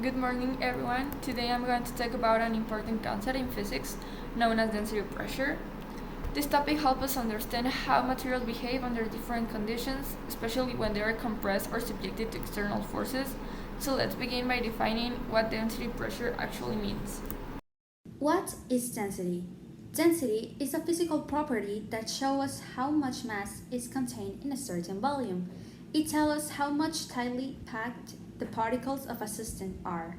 Good morning, everyone. Today I'm going to talk about an important concept in physics known as density pressure. This topic helps us understand how materials behave under different conditions, especially when they are compressed or subjected to external forces. So let's begin by defining what density pressure actually means. What is density? Density is a physical property that shows us how much mass is contained in a certain volume. It tells us how much tightly packed the particles of a system are.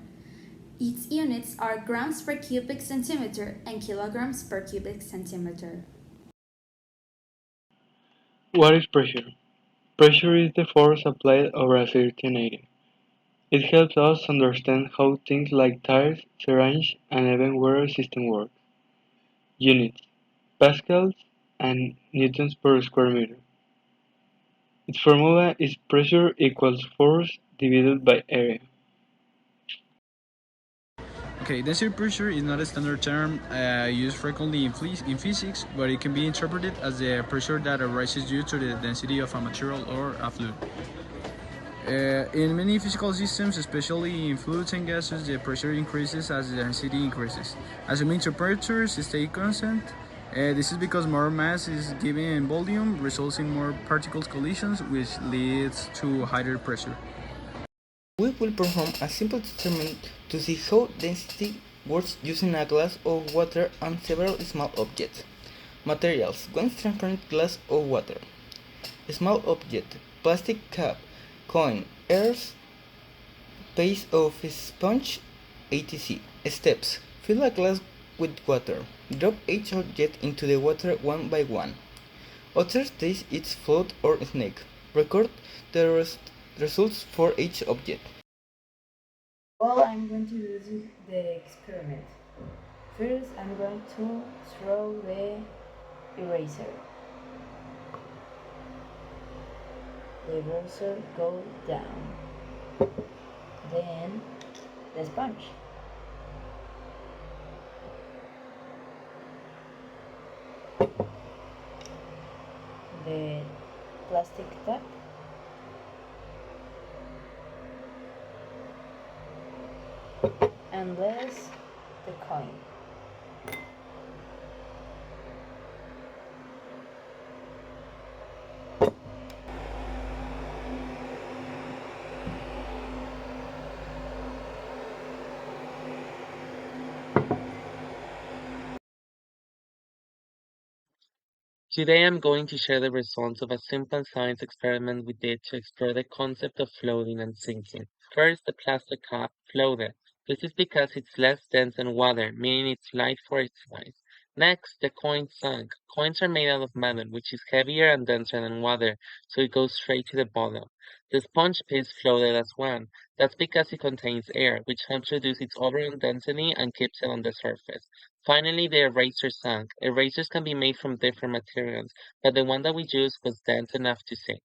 Its units are grams per cubic centimeter and kilograms per cubic centimeter. What is pressure? Pressure is the force applied over a certain area. It helps us understand how things like tires, syringe, and even water system work. Units: pascals and newtons per square meter. Its formula is pressure equals force divided by area. Okay, density pressure is not a standard term used frequently in physics, but it can be interpreted as the pressure that arises due to the density of a material or a fluid. In many physical systems, especially in fluids and gases, the pressure increases as the density increases. Assuming temperatures stay constant, this is because more mass is given in volume, results in more particles collisions, which leads to higher pressure. We will perform a simple experiment to see how density works using a glass of water and several small objects. Materials: once transparent glass of water. Small object: plastic cup, coin, earth, piece of sponge, etc. Steps: fill a glass with water. Drop each object into the water one by one. Observe taste its float or snake. Record the results for each object. Well, I'm going to do the experiment. First, I'm going to throw the eraser. The eraser goes down. Then the sponge. The plastic tap. And last, the coin. Today I'm going to share the results of a simple science experiment we did to explore the concept of floating and sinking. First, the plastic cup floated. This is because it's less dense than water, meaning it's light for its size. Next, the coin sunk. Coins are made out of metal, which is heavier and denser than water, so it goes straight to the bottom. The sponge piece floated as one. That's because it contains air, which helps reduce its overall density and keeps it on the surface. Finally, the eraser sank. Erasers can be made from different materials, but the one that we used was dense enough to sink.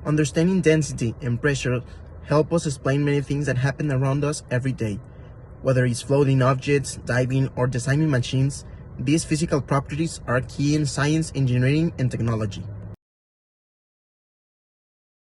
Understanding density and pressure help us explain many things that happen around us every day. Whether it's floating objects, diving, or designing machines, these physical properties are key in science, engineering, and technology.